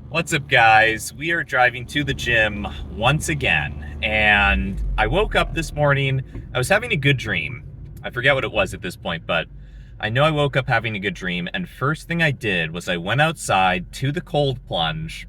What's up, guys? We are driving to the gym once again, and I woke up this morning. I was having a good dream. I forget what it was at this point, but I know I woke up having a good dream, and first thing I did was I went outside to the cold plunge,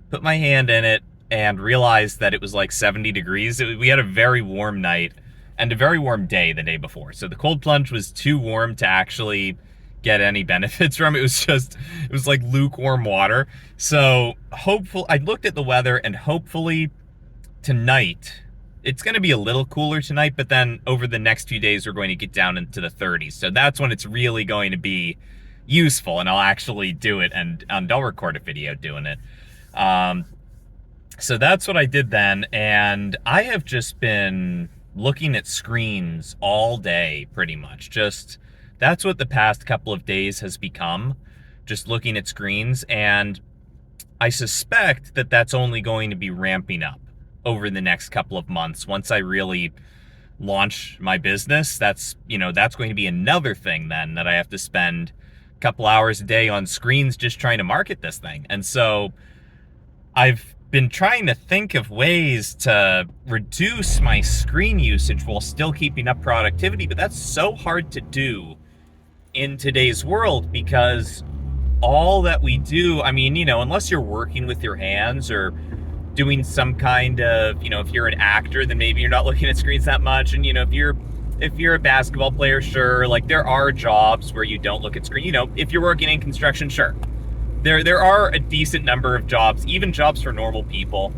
put my hand in it, and realized that it was like 70 degrees. We had a very warm night and a very warm day the day before. So the cold plunge was too warm to actually get any benefits from. It was like lukewarm water. So I looked at the weather, and hopefully tonight, it's going to be a little cooler tonight, but then over the next few days, we're going to get down into the 30s. So that's when it's really going to be useful, and I'll actually do it, and I'll record a video doing it. Um, so that's what I did then, and I have just been looking at screens all day, pretty much. That's what the past couple of days has become, just looking at screens, and I suspect that that's only going to be ramping up over the next couple of months. Once I really launch my business, that's going to be another thing then that I have to spend a couple hours a day on screens just trying to market this thing. And so I've been trying to think of ways to reduce my screen usage while still keeping up productivity, but that's so hard to do in today's world because all that we do, unless you're working with your hands or doing some kind of, if you're an actor, then maybe you're not looking at screens that much. And, if you're a basketball player, sure, like there are jobs where you don't look at screen. If you're working in construction, sure. There are a decent number of jobs, even jobs for normal people,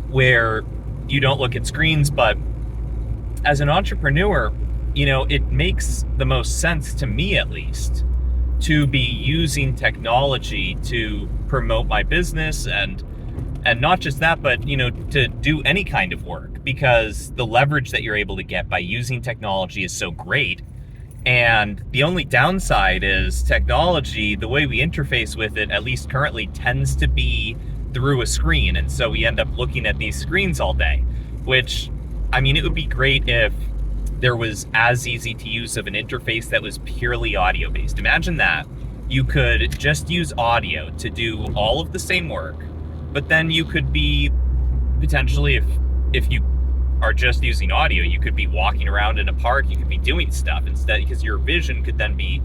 where you don't look at screens. But as an entrepreneur, it makes the most sense to me, at least, to be using technology to promote my business and not just that, but to do any kind of work, because the leverage that you're able to get by using technology is so great. And the only downside is technology, the way we interface with it, at least currently, tends to be through a screen. And so we end up looking at these screens all day, which, it would be great if there was as easy to use of an interface that was purely audio based. Imagine that. You could just use audio to do all of the same work, but then you could be potentially, if you are just using audio, you could be walking around in a park, you could be doing stuff instead, because your vision could then be,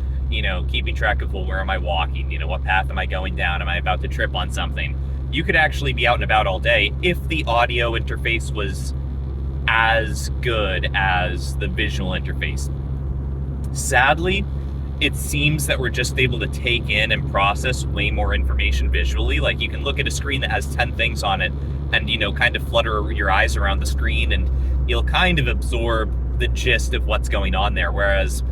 keeping track of, well, where am I walking? What path am I going down? Am I about to trip on something? You could actually be out and about all day if the audio interface was as good as the visual interface. Sadly, it seems that we're just able to take in and process way more information visually. Like, you can look at a screen that has 10 things on it and, kind of flutter your eyes around the screen, and you'll kind of absorb the gist of what's going on there. Whereas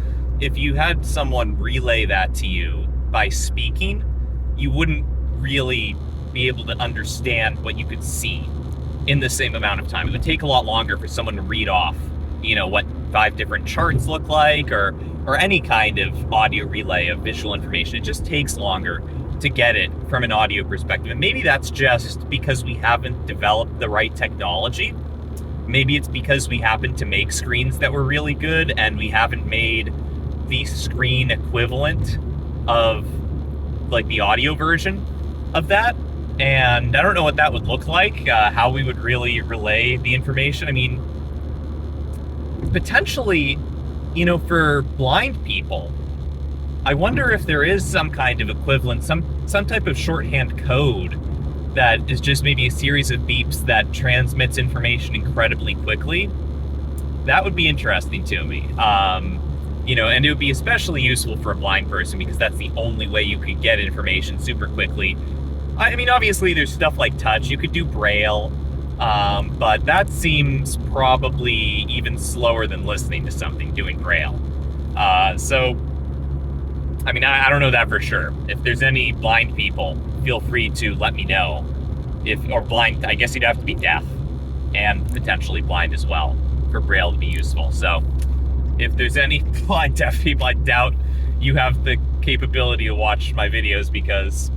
if you had someone relay that to you by speaking, you wouldn't really be able to understand what you could see in the same amount of time. It would take a lot longer for someone to read off, what 5 different charts look like, or any kind of audio relay of visual information. It just takes longer to get it from an audio perspective. And maybe that's just because we haven't developed the right technology. Maybe it's because we happen to make screens that were really good and we haven't made the screen equivalent of like the audio version of that. And I don't know what that would look like, how we would really relay the information. Potentially, for blind people, I wonder if there is some kind of equivalent, some type of shorthand code that is just maybe a series of beeps that transmits information incredibly quickly. That would be interesting to me. And it would be especially useful for a blind person because that's the only way you could get information super quickly. Obviously there's stuff like touch. You could do Braille, but that seems probably even slower than listening to something, doing Braille. I don't know that for sure. If there's any blind people, feel free to let me know. Or blind, I guess you'd have to be deaf and potentially blind as well for Braille to be useful. So if there's any blind, deaf people, I doubt you have the capability to watch my videos because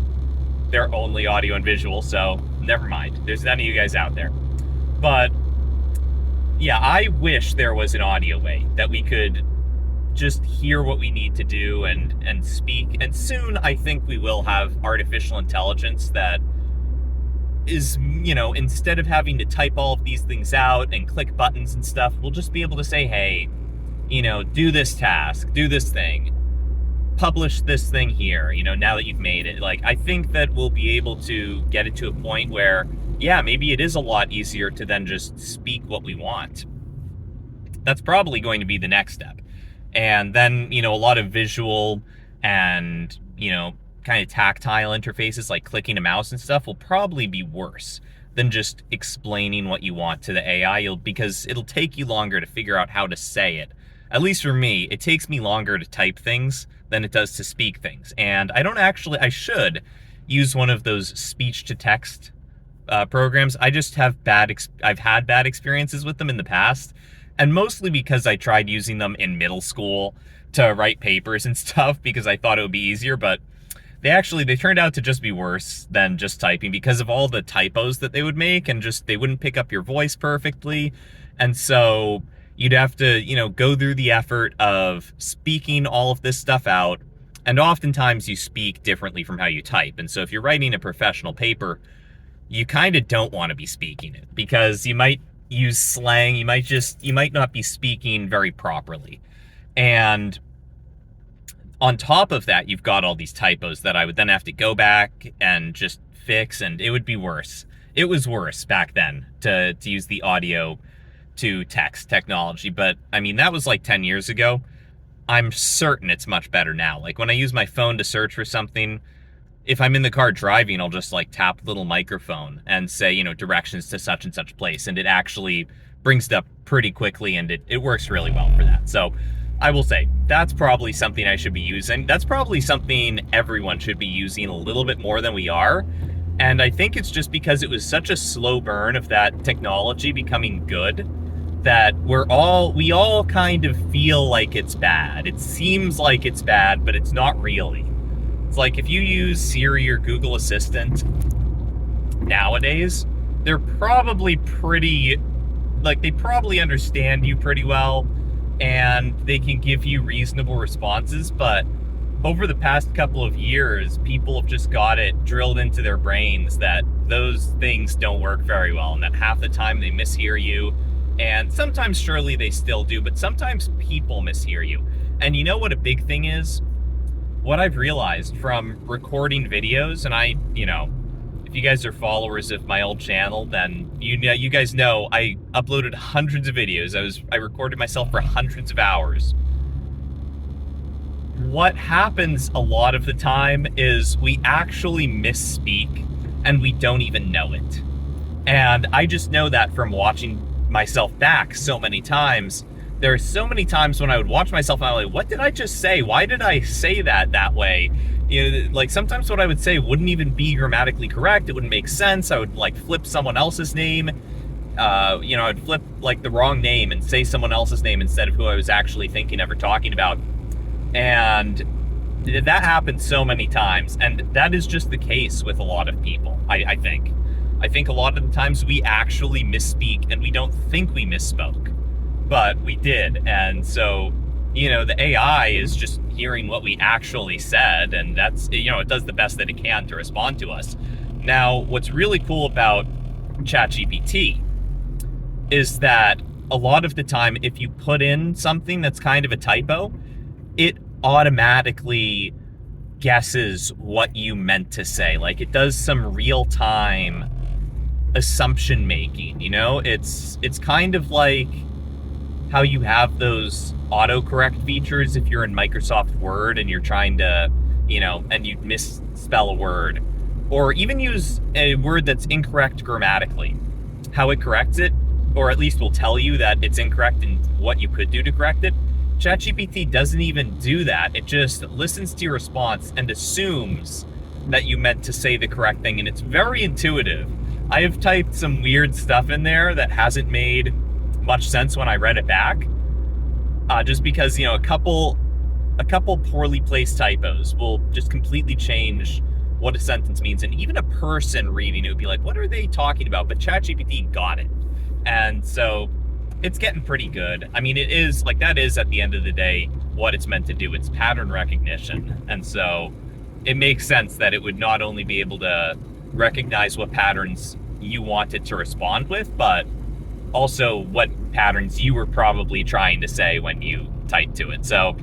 they're only audio and visual, so never mind. There's none of you guys out there. But yeah, I wish there was an audio way that we could just hear what we need to do and speak. And soon I think we will have artificial intelligence that is, instead of having to type all of these things out and click buttons and stuff, we'll just be able to say, hey, do this task, do this thing, publish this thing here, now that you've made it. Like, I think that we'll be able to get it to a point where, yeah, maybe it is a lot easier to then just speak what we want. That's probably going to be the next step. And then, a lot of visual and, kind of tactile interfaces like clicking a mouse and stuff will probably be worse than just explaining what you want to the AI, because it'll take you longer to figure out how to say it. At least for me, it takes me longer to type things than it does to speak things. And I should use one of those speech to text programs. I just have I've had bad experiences with them in the past, and mostly because I tried using them in middle school to write papers and stuff because I thought it would be easier, but they turned out to just be worse than just typing because of all the typos that they would make, and just they wouldn't pick up your voice perfectly. And so you'd have to, go through the effort of speaking all of this stuff out. And oftentimes you speak differently from how you type. And so if you're writing a professional paper, you kind of don't want to be speaking it because you might use slang. You might not be speaking very properly. And on top of that, you've got all these typos that I would then have to go back and just fix, and it would be worse. It was worse back then to use the audio to text technology, but I mean, that was like 10 years ago. I'm certain it's much better now. Like when I use my phone to search for something, if I'm in the car driving, I'll just like tap the little microphone and say, directions to such and such place, and it actually brings it up pretty quickly, and it works really well for that. So I will say that's probably something I should be using. That's probably something everyone should be using a little bit more than we are. And I think it's just because it was such a slow burn of that technology becoming good that we all kind of feel like it's bad. It seems like it's bad, but it's not really. It's like if you use Siri or Google Assistant nowadays, they're probably they probably understand you pretty well, and they can give you reasonable responses. But over the past couple of years, people have just got it drilled into their brains that those things don't work very well, and that half the time they mishear you. And sometimes surely they still do, but sometimes people mishear you. And you know what a big thing is? What I've realized from recording videos, and if you guys are followers of my old channel, then you guys know I uploaded hundreds of videos. I recorded myself for hundreds of hours. What happens a lot of the time is we actually misspeak and we don't even know it. And I just know that from watching myself back so many times. There are so many times when I would watch myself and I'm like, what did I just say? Why did I say that way? Like sometimes what I would say wouldn't even be grammatically correct. It wouldn't make sense. I would like flip someone else's name. I'd flip like the wrong name and say someone else's name instead of who I was actually thinking of or talking about. And that happens so many times. And that is just the case with a lot of people, I think. I think a lot of the times we actually misspeak and we don't think we misspoke, but we did. And so, the AI is just hearing what we actually said, and that's, it does the best that it can to respond to us. Now, what's really cool about ChatGPT is that a lot of the time, if you put in something that's kind of a typo, it automatically guesses what you meant to say. Like it does some real-time assumption making, it's kind of like how you have those autocorrect features if you're in Microsoft Word and you're trying to, and you misspell a word, or even use a word that's incorrect grammatically. How it corrects it, or at least will tell you that it's incorrect and what you could do to correct it. ChatGPT doesn't even do that. It just listens to your response and assumes that you meant to say the correct thing, and it's very intuitive. I have typed some weird stuff in there that hasn't made much sense when I read it back, just because a couple poorly placed typos will just completely change what a sentence means, and even a person reading it would be like, what are they talking about? But ChatGPT got it, and so it's getting pretty good. I mean, it is like, that is at the end of the day what it's meant to do. It's pattern recognition, and so it makes sense that it would not only be able to recognize what patterns you want it to respond with, but also what patterns you were probably trying to say when you typed to it. So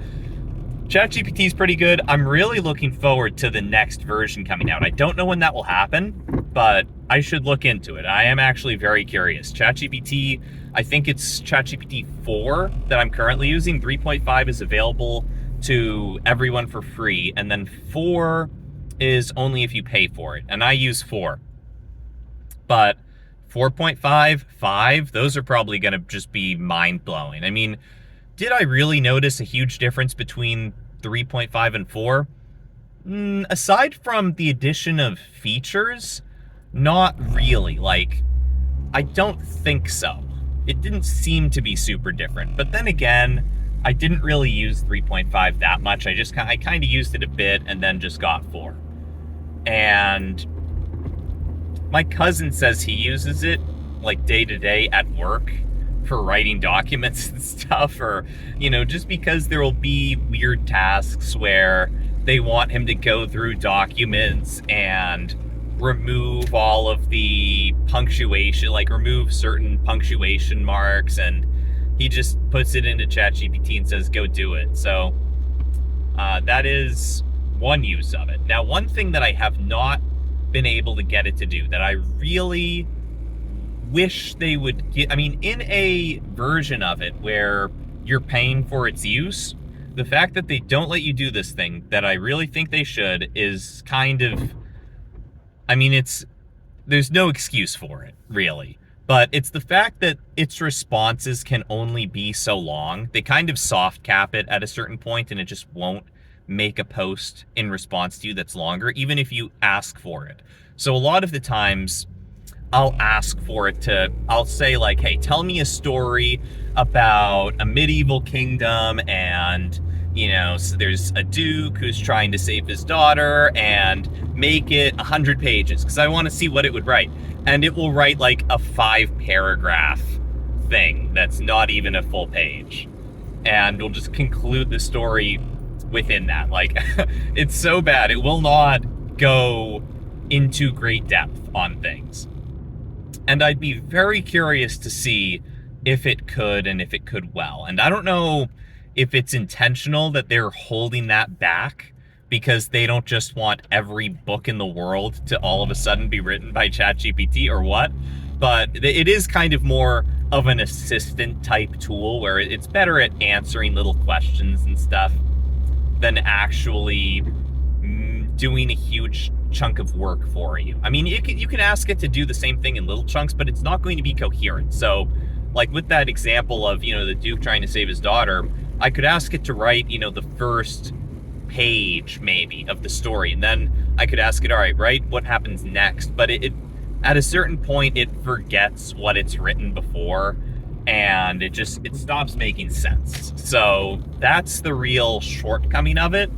ChatGPT is pretty good. I'm really looking forward to the next version coming out. I don't know when that will happen, but I should look into it. I am actually very curious. ChatGPT, I think it's ChatGPT 4 that I'm currently using. 3.5 is available to everyone for free, and then 4 is only if you pay for it, and I use 4. But 4.5, 5, those are probably going to just be mind-blowing. I mean, did I really notice a huge difference between 3.5 and 4? Aside from the addition of features, not really. Like, I don't think so. It didn't seem to be super different. But then again, I didn't really use 3.5 that much. I kind of used it a bit and then just got 4. And my cousin says he uses it like day to day at work for writing documents and stuff, or, just because there will be weird tasks where they want him to go through documents and remove all of the punctuation, like remove certain punctuation marks, and he just puts it into ChatGPT and says, go do it. So that is one use of it. Now, one thing that I have not been able to get it to do that I really wish they would get, in a version of it where you're paying for its use, the fact that they don't let you do this thing that I really think they should is kind of, there's no excuse for it, really. But it's the fact that its responses can only be so long. They kind of soft cap it at a certain point, and it just won't make a post in response to you that's longer, even if you ask for it. So a lot of the times, I'll ask for it to, I'll say like, hey, tell me a story about a medieval kingdom, and, so there's a duke who's trying to save his daughter, and make it 100 pages, because I want to see what it would write. And it will write like a 5-paragraph thing that's not even a full page. And we'll just conclude the story within that. Like, it's so bad. It will not go into great depth on things. And I'd be very curious to see if it could, and if it could well. And I don't know if it's intentional that they're holding that back because they don't just want every book in the world to all of a sudden be written by ChatGPT or what. But it is kind of more of an assistant type tool where it's better at answering little questions and stuff than actually doing a huge chunk of work for you. You can ask it to do the same thing in little chunks, but it's not going to be coherent. So, like with that example of, the Duke trying to save his daughter, I could ask it to write, the first page maybe of the story, and then I could ask it, all right, write what happens next. But it at a certain point, it forgets what it's written before, and it stops making sense. So that's the real shortcoming of it.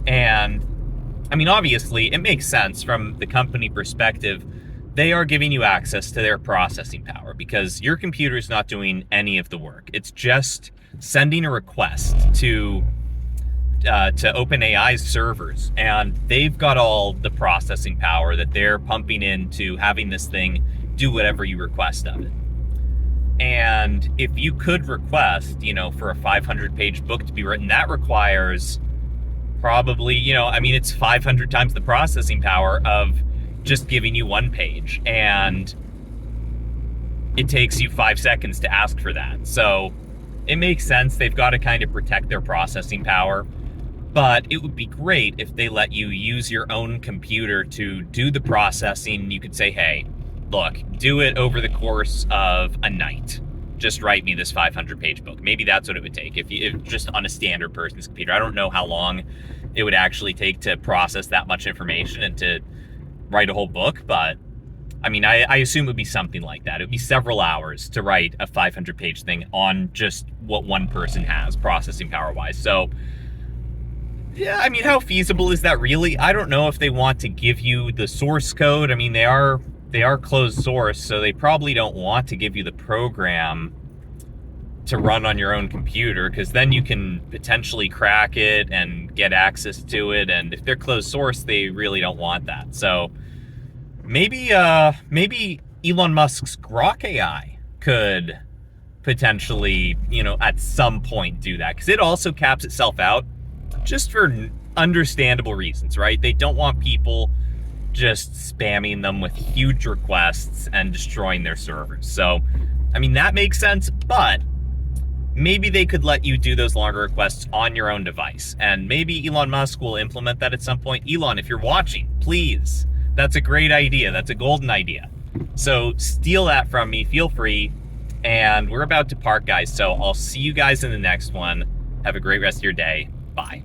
And obviously, it makes sense from the company perspective. They are giving you access to their processing power because your computer is not doing any of the work. It's just sending a request to OpenAI's servers, and they've got all the processing power that they're pumping into having this thing do whatever you request of it. And if you could request, for a 500-page book to be written, that requires probably, it's 500 times the processing power of just giving you one page, and it takes you 5 seconds to ask for that. So it makes sense. They've got to kind of protect their processing power, but it would be great if they let you use your own computer to do the processing. You could say, hey, look, do it over the course of a night. Just write me this 500-page book. Maybe that's what it would take if just on a standard person's computer. I don't know how long it would actually take to process that much information and to write a whole book, but I assume it would be something like that. It would be several hours to write a 500-page thing on just what one person has processing power-wise. So, yeah, how feasible is that really? I don't know if they want to give you the source code. They are closed source, so they probably don't want to give you the program to run on your own computer, because then you can potentially crack it and get access to it. And if they're closed source, they really don't want that. So maybe Elon Musk's Grok AI could potentially, at some point do that, because it also caps itself out just for understandable reasons, right? They don't want people just spamming them with huge requests and destroying their servers. So, I mean, that makes sense, but maybe they could let you do those longer requests on your own device. And maybe Elon Musk will implement that at some point. Elon, if you're watching, please. That's a great idea. That's a golden idea. So steal that from me. Feel free. And we're about to park, guys. So I'll see you guys in the next one. Have a great rest of your day. Bye.